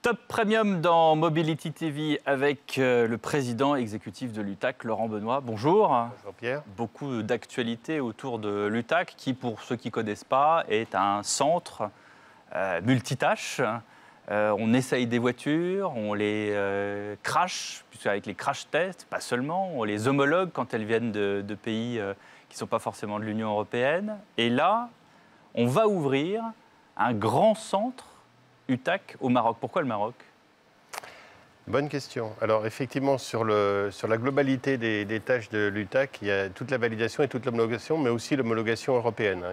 Top Premium dans Mobility TV avec le président exécutif de l'UTAC, Laurent Benoît. Bonjour. Bonjour Pierre. Beaucoup d'actualités autour de l'UTAC qui, pour ceux qui ne connaissent pas, est un centre multitâches. On essaye des voitures, on les crash, puisque avec les crash tests, pas seulement, on les homologue quand elles viennent de pays qui ne sont pas forcément de l'Union européenne. Et là, on va ouvrir un grand centre UTAC au Maroc. Pourquoi le Maroc? Bonne question. Alors effectivement, sur la globalité des tâches de l'UTAC, il y a toute la validation et toute l'homologation, mais aussi l'homologation européenne.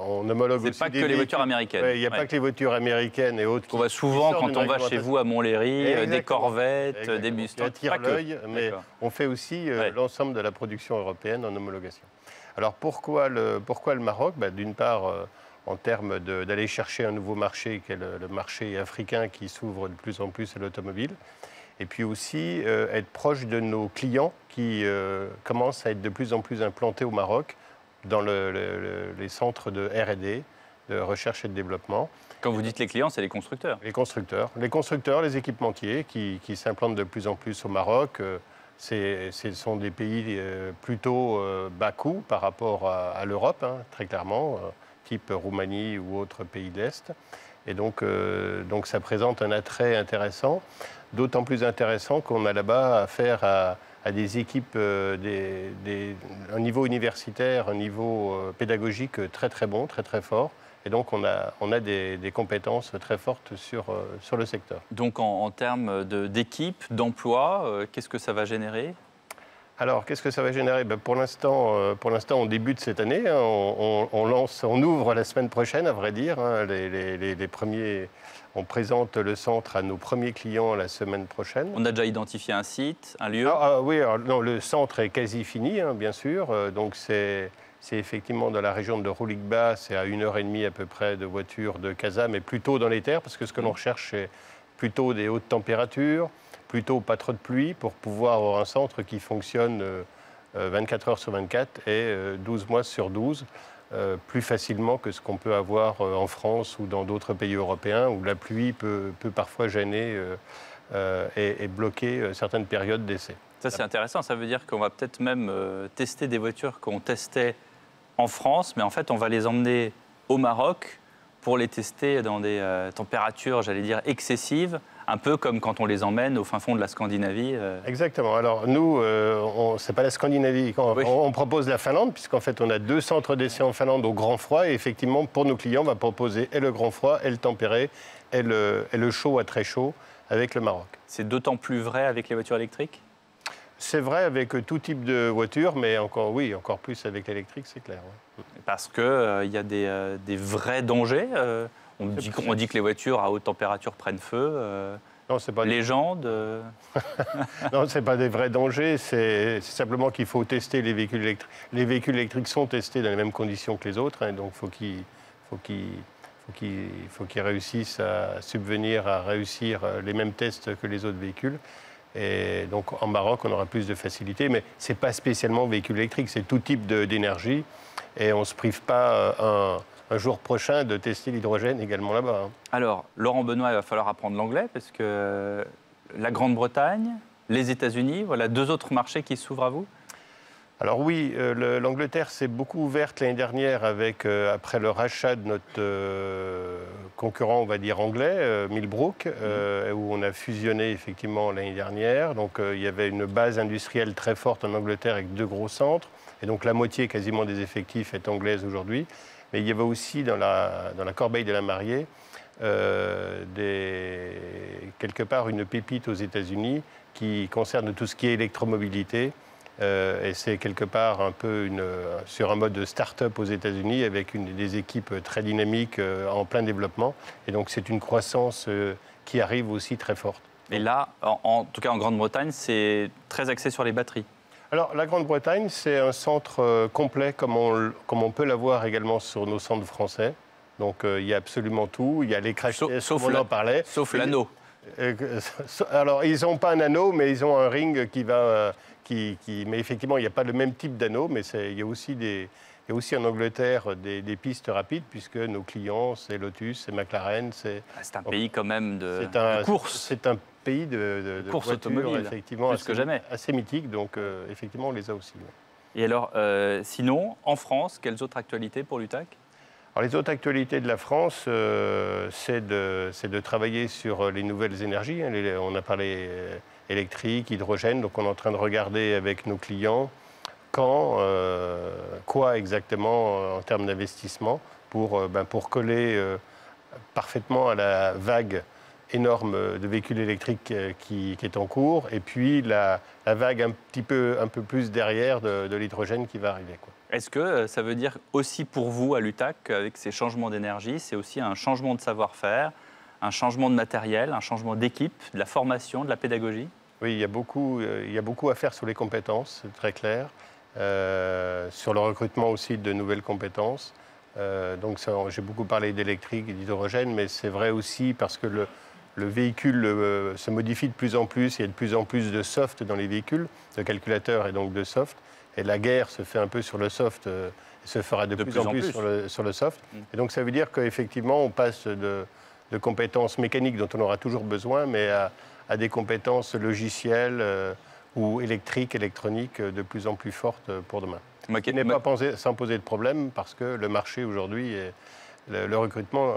On homologue aussi pas que les voitures américaines. Ouais, il n'y a pas que les voitures américaines et autres. On voit souvent quand on va chez vous à Montlhéry, des Corvettes, des Mustangs. Ça attire l'œil, mais on fait aussi l'ensemble de la production européenne en homologation. Alors pourquoi le Maroc? D'une part, en termes d'aller chercher un nouveau marché, qui est le marché africain qui s'ouvre de plus en plus à l'automobile. Et puis aussi être proche de nos clients qui commencent à être de plus en plus implantés au Maroc dans les centres de R&D, de recherche et de développement. Quand vous dites les clients, c'est les constructeurs. Les constructeurs, les équipementiers qui s'implantent de plus en plus au Maroc. Ce sont des pays plutôt bas coût par rapport à l'Europe, très clairement. Type Roumanie ou autres pays de l'Est. Et donc ça présente un attrait intéressant, d'autant plus intéressant qu'on a là-bas affaire à des équipes, un niveau universitaire, un niveau pédagogique très très bon, très très fort. Et donc on a des compétences très fortes sur le secteur. Donc en termes d'équipe, d'emploi, qu'est-ce que ça va générer ? Alors, qu'est-ce que ça va générer? Pour l'instant, on débute cette année. On ouvre la semaine prochaine, à vrai dire. Les premiers, on présente le centre à nos premiers clients la semaine prochaine. On a déjà identifié un site, un lieu? Oui, non, le centre est quasi fini, bien sûr. Donc, c'est effectivement dans la région de Roulikba. C'est à 1h30 à peu près de voiture de Casa, mais plutôt dans les terres, parce que ce que l'on recherche, c'est plutôt des hautes températures, plutôt pas trop de pluie pour pouvoir avoir un centre qui fonctionne 24 heures sur 24 et 12 mois sur 12, plus facilement que ce qu'on peut avoir en France ou dans d'autres pays européens où la pluie peut parfois gêner et bloquer certaines périodes d'essai. Ça, c'est intéressant. Ça veut dire qu'on va peut-être même tester des voitures qu'on testait en France, mais en fait, on va les emmener au Maroc pour les tester dans des températures, j'allais dire, excessives, un peu comme quand on les emmène au fin fond de la Scandinavie. Exactement. Alors nous, c'est pas la Scandinavie. On propose la Finlande, puisqu'en fait on a 2 centres d'essai en Finlande au grand froid. Et effectivement, pour nos clients, on va proposer et le grand froid, et le tempéré, et le chaud à très chaud avec le Maroc. C'est d'autant plus vrai avec les voitures électriques? C'est vrai avec tout type de voiture, mais encore plus avec l'électrique, c'est clair. Ouais. Parce qu'il y a des vrais dangers. On dit que les voitures à haute température prennent feu. Non, c'est pas légende. Non, ce n'est pas des vrais dangers. C'est simplement qu'il faut tester les véhicules électriques. Les véhicules électriques sont testés dans les mêmes conditions que les autres. Donc, il faut qu'ils réussissent à subvenir à réussir les mêmes tests que les autres véhicules. Et donc en Maroc, on aura plus de facilité, mais ce n'est pas spécialement véhicule électrique, c'est tout type d'énergie. Et on ne se prive pas un jour prochain de tester l'hydrogène également là-bas. Alors, Laurent Benoît, il va falloir apprendre l'anglais, parce que la Grande-Bretagne, les États-Unis, voilà 2 autres marchés qui s'ouvrent à vous? Alors oui, l'Angleterre s'est beaucoup ouverte l'année dernière après le rachat de notre concurrent, on va dire anglais, Millbrook, où on a fusionné effectivement l'année dernière. Donc il y avait une base industrielle très forte en Angleterre avec 2 gros centres. Et donc la moitié quasiment des effectifs est anglaise aujourd'hui. Mais il y avait aussi dans la corbeille de la mariée quelque part une pépite aux États-Unis qui concerne tout ce qui est électromobilité. Et c'est quelque part un peu sur un mode de start-up aux États-Unis avec des équipes très dynamiques en plein développement. Et donc c'est une croissance qui arrive aussi très forte. Et là, en tout cas en Grande-Bretagne, c'est très axé sur les batteries. Alors la Grande-Bretagne, c'est un centre complet comme on peut l'avoir également sur nos centres français. Donc il y a absolument tout. Il y a les crash tests, on en parlait. Sauf l'anneau. Alors ils n'ont pas un anneau, mais ils ont un ring qui va... mais effectivement, il n'y a pas le même type d'anneau, mais il y a aussi Il y a aussi en Angleterre des pistes rapides, puisque nos clients, c'est Lotus, c'est McLaren. C'est un pays quand même de course. C'est un pays de course voitures, automobile, effectivement, plus que jamais. Assez mythique, donc effectivement, on les a aussi. Et alors, sinon, en France, quelles autres actualités pour l'UTAC ? Alors, les autres actualités de la France, c'est de travailler sur les nouvelles énergies. On a parlé électrique, hydrogène, donc on est en train de regarder avec nos clients quoi exactement en termes d'investissement pour coller parfaitement à la vague énorme de véhicules électriques qui est en cours, et puis la vague un peu plus derrière de l'hydrogène qui va arriver, quoi. Est-ce que ça veut dire aussi pour vous, à l'UTAC, avec ces changements d'énergie, c'est aussi un changement de savoir-faire, un changement de matériel, un changement d'équipe, de la formation, de la pédagogie ? Oui, il y a beaucoup à faire sur les compétences, c'est très clair. Sur le recrutement aussi de nouvelles compétences. Donc j'ai beaucoup parlé d'électrique et d'hydrogène, mais c'est vrai aussi parce que le véhicule se modifie de plus en plus. Il y a de plus en plus de soft dans les véhicules, de calculateurs et donc de soft. Et la guerre se fait un peu sur le soft, et se fera de plus en plus sur le soft. Et donc ça veut dire qu'effectivement, on passe de compétences mécaniques dont on aura toujours besoin, mais à des compétences logicielles ou électriques, électroniques de plus en plus fortes pour demain. Ce n'est pas sans poser de problème, parce que le marché aujourd'hui, le recrutement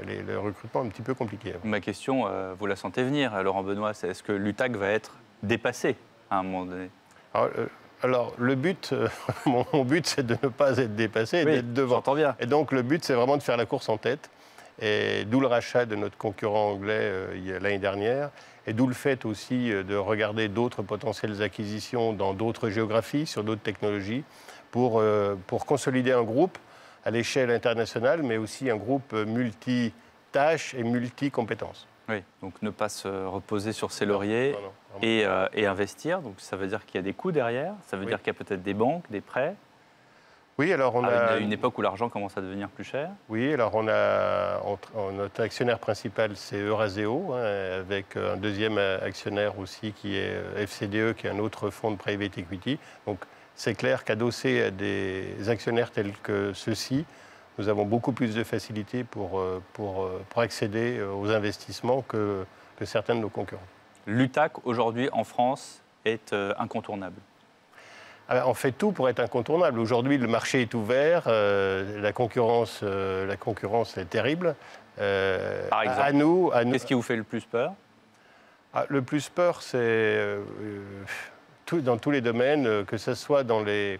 est un petit peu compliqué. Ma question, vous la sentez venir, Laurent Benoît, c'est est-ce que l'UTAC va être dépassé à un moment donné ? Alors, le but, mon but, c'est de ne pas être dépassé et d'être devant. J'entends bien. Et donc, le but, c'est vraiment de faire la course en tête. Et d'où le rachat de notre concurrent anglais l'année dernière. Et d'où le fait aussi de regarder d'autres potentielles acquisitions dans d'autres géographies, sur d'autres technologies, pour consolider un groupe à l'échelle internationale, mais aussi un groupe multi-tâches et multi-compétences. Oui, donc ne pas se reposer sur ses lauriers et investir. Donc ça veut dire qu'il y a des coûts derrière, ça veut dire qu'il y a peut-être des banques, des prêts. Oui, alors on a une époque où l'argent commence à devenir plus cher. Oui, alors notre actionnaire principal, c'est Euraseo, avec un deuxième actionnaire aussi qui est FCDE, qui est un autre fonds de private equity. Donc c'est clair qu'adossé à des actionnaires tels que ceux-ci, nous avons beaucoup plus de facilité pour accéder aux investissements que certains de nos concurrents. L'UTAC, aujourd'hui, en France, est incontournable. On fait tout pour être incontournable. Aujourd'hui, le marché est ouvert, la concurrence est terrible. Par exemple, qu'est-ce qui vous fait le plus peur ? Le plus peur, c'est dans tous les domaines, que ce soit dans les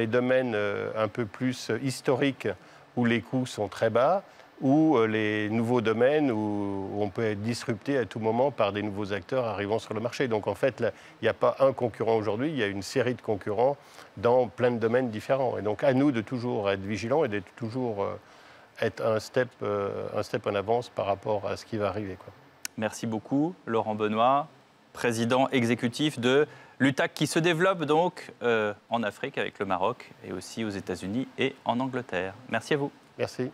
domaines un peu plus historiques, où les coûts sont très bas, ou les nouveaux domaines où on peut être disrupté à tout moment par des nouveaux acteurs arrivant sur le marché. Donc en fait, il n'y a pas un concurrent aujourd'hui, il y a une série de concurrents dans plein de domaines différents. Et donc à nous de toujours être vigilants et d'être toujours être un step en avance par rapport à ce qui va arriver, quoi. Merci beaucoup, Laurent Benoît, président exécutif de l'UTAC, qui se développe donc en Afrique avec le Maroc et aussi aux États-Unis et en Angleterre. Merci à vous. Merci.